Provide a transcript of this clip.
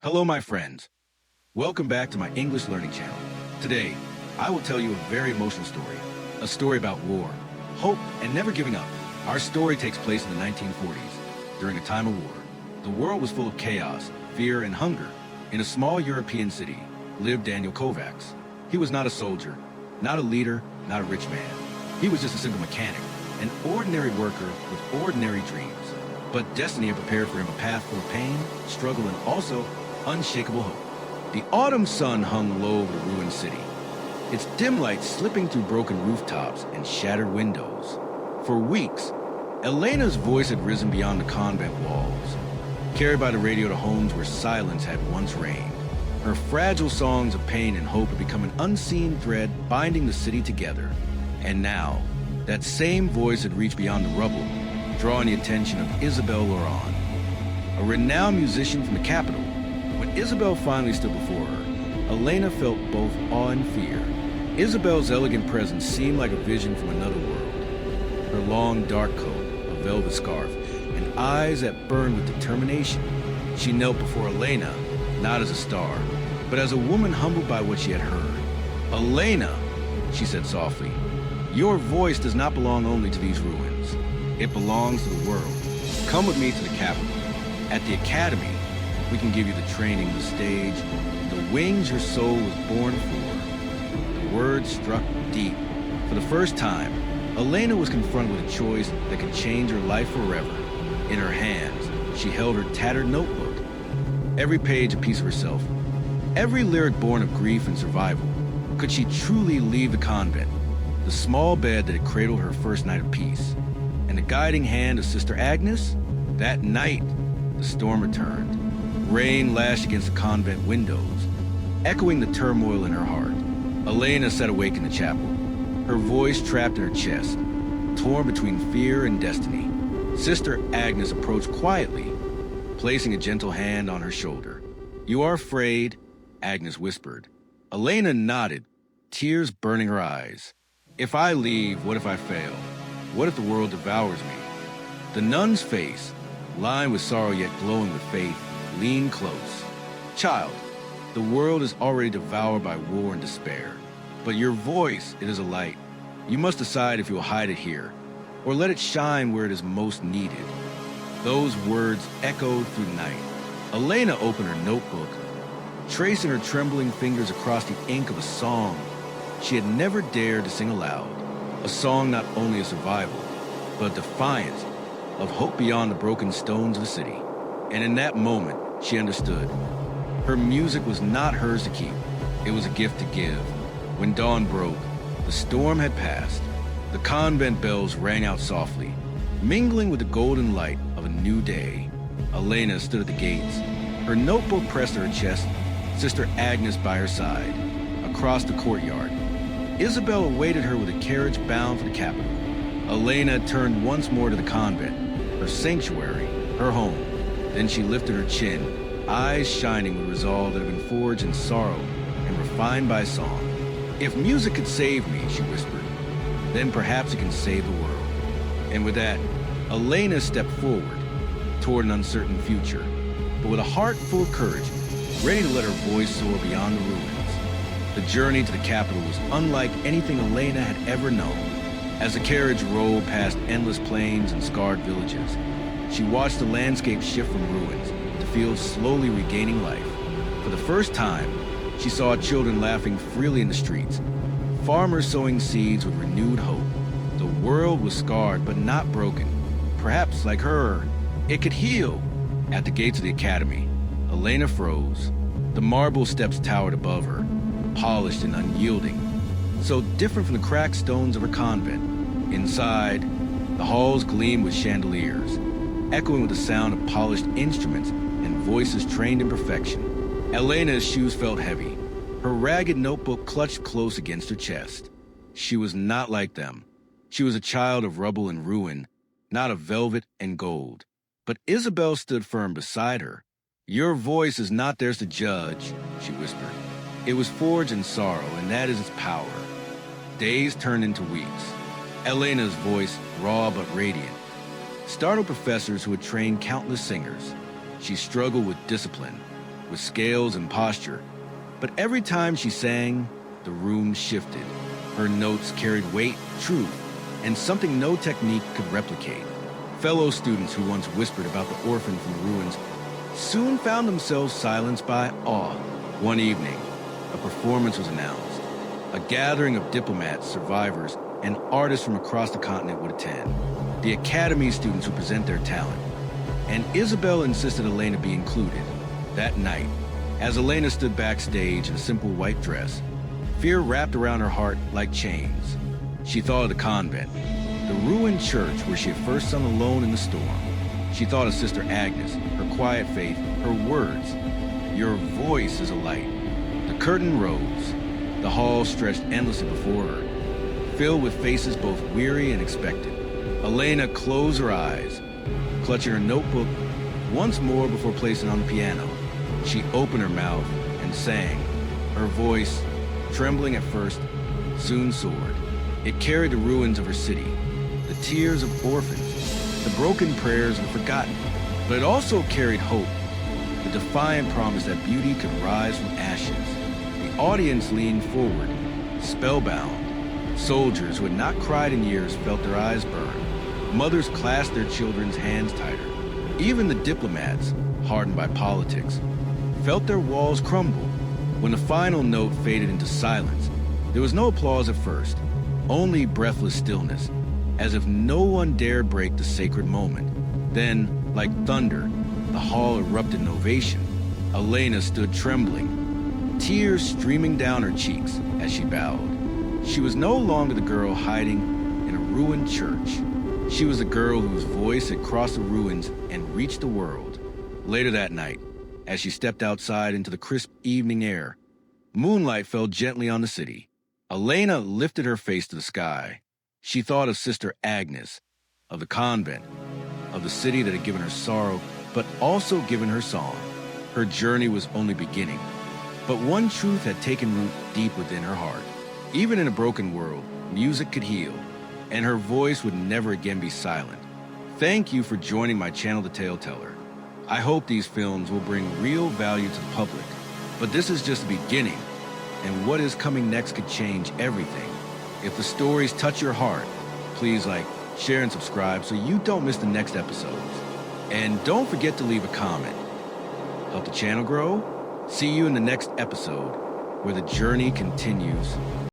Hello, my friends. Welcome back to my English learning channel. Today, I will tell you a very emotional story. A story about war, hope, and never giving up. Our story takes place in the 1940s, during a time of war. The world was full of chaos, fear, and hunger. In a small European city lived Daniel Kovacs. He was not a soldier, not a leader, not a rich man. He was just a simple mechanic, an ordinary worker with ordinary dreams. But destiny had prepared for him a path full of pain, struggle, and also unshakable hope. The autumn sun hung low over the ruined city, its dim light slipping through broken rooftops and shattered windows. For weeks, Elena's voice had risen beyond the convent walls, carried by the radio to homes where silence had once reigned. Her fragile songs of pain and hope had become an unseen thread binding the city together. And now, that same voice had reached beyond the rubble, drawing the attention of Isabelle Laurent, a renowned musician from the capital. When Isabelle finally stood before her, Elena felt both awe and fear. Isabelle's elegant presence seemed like a vision from another world. Her long, dark coat, a velvet scarf, and eyes that burned with determination. She knelt before Elena, not as a star, but as a woman humbled by what she had heard. "Elena," she said softly, "your voice does not belong only to these ruins. It belongs to the world. Come with me to the capital. At the academy, we can give you the training, the stage, the wings your soul was born for." The words struck deep. For the first time, Elena was confronted with a choice that could change her life forever. In her hands, she held her tattered notebook. Every page a piece of herself. Every lyric born of grief and survival. Could she truly leave the convent, the small bed that had cradled her first night of peace, and the guiding hand of Sister Agnes? That night, the storm returned. Rain lashed against the convent windows, echoing the turmoil in her heart. Elena sat awake in the chapel, her voice trapped in her chest, torn between fear and destiny. Sister Agnes approached quietly, placing a gentle hand on her shoulder. "You are afraid?" Agnes whispered. Elena nodded, tears burning her eyes. "If I leave, what if I fail? What if the world devours me?" The nun's face, lined with sorrow yet glowing with faith, leaned close. "Child, the world is already devoured by war and despair. But your voice, it is a light. You must decide if you will hide it here, or let it shine where it is most needed." Those words echoed through the night. Elena opened her notebook, tracing her trembling fingers across the ink of a song she had never dared to sing aloud. A song not only of survival, but a defiance of hope beyond the broken stones of the city. And in that moment, she understood. Her music was not hers to keep. It was a gift to give. When dawn broke, the storm had passed. The convent bells rang out softly, mingling with the golden light of a new day. Elena stood at the gates, her notebook pressed to her chest, Sister Agnes by her side. Across the courtyard, Isabel awaited her with a carriage bound for the capital. Elena turned once more to the convent, her sanctuary, her home. Then she lifted her chin, eyes shining with resolve that had been forged in sorrow and refined by song. "If music could save me," she whispered, "then perhaps it can save the world." And with that, Elena stepped forward toward an uncertain future, but with a heart full of courage, ready to let her voice soar beyond the ruins. The journey to the capital was unlike anything Elena had ever known. As the carriage rolled past endless plains and scarred villages, she watched the landscape shift from ruins to fields slowly regaining life. For the first time, she saw children laughing freely in the streets, farmers sowing seeds with renewed hope. The world was scarred but not broken. Perhaps, like her, it could heal. At the gates of the academy, Elena froze. The marble steps towered above her, polished and unyielding, so different from the cracked stones of her convent. Inside, the halls gleamed with chandeliers, echoing with the sound of polished instruments and voices trained in perfection. Elena's shoes felt heavy, her ragged notebook clutched close against her chest. She was not like them. She was a child of rubble and ruin, not of velvet and gold. But Isabel stood firm beside her. "Your voice is not theirs to judge," she whispered. "It was forged in sorrow, and that is its power." Days turned into weeks. Elena's voice, raw but radiant, startled professors who had trained countless singers. She struggled with discipline, with scales and posture. But every time she sang, the room shifted. Her notes carried weight, truth, and something no technique could replicate. Fellow students who once whispered about the orphan from the ruins soon found themselves silenced by awe. One evening, a performance was announced. A gathering of diplomats, survivors, and artists from across the continent would attend. The Academy students would present their talent. And Isabelle insisted Elena be included. That night, as Elena stood backstage in a simple white dress, fear wrapped around her heart like chains. She thought of the convent, the ruined church where she had first sung alone in the storm. She thought of Sister Agnes, her quiet faith, her words. Your voice is a light. The curtain rose. The hall stretched endlessly before her, filled with faces both weary and expectant. Elena closed her eyes, clutching her notebook once more before placing it on the piano. She opened her mouth and sang. Her voice, trembling at first, soon soared. It carried the ruins of her city, the tears of orphans, the broken prayers of the forgotten. But it also carried hope, the defiant promise that beauty could rise from ashes. The audience leaned forward, spellbound. Soldiers who had not cried in years felt their eyes burn. Mothers clasped their children's hands tighter. Even the diplomats, hardened by politics, felt their walls crumble. When the final note faded into silence, there was no applause at first, only breathless stillness, as if no one dared break the sacred moment. Then, like thunder, the hall erupted in ovation. Elena stood trembling, tears streaming down her cheeks as she bowed. She was no longer the girl hiding in a ruined church. She was the girl whose voice had crossed the ruins and reached the world. Later that night, as she stepped outside into the crisp evening air, moonlight fell gently on the city. Elena lifted her face to the sky. She thought of Sister Agnes, of the convent, of the city that had given her sorrow, but also given her song. Her journey was only beginning, but one truth had taken root deep within her heart. Even in a broken world, music could heal, and her voice would never again be silent. Thank you for joining my channel, The Tale Teller. I hope these films will bring real value to the public, but this is just the beginning, and what is coming next could change everything. If the stories touch your heart, please like, share, and subscribe so you don't miss the next episodes. And don't forget to leave a comment. Help the channel grow. See you in the next episode, where the journey continues.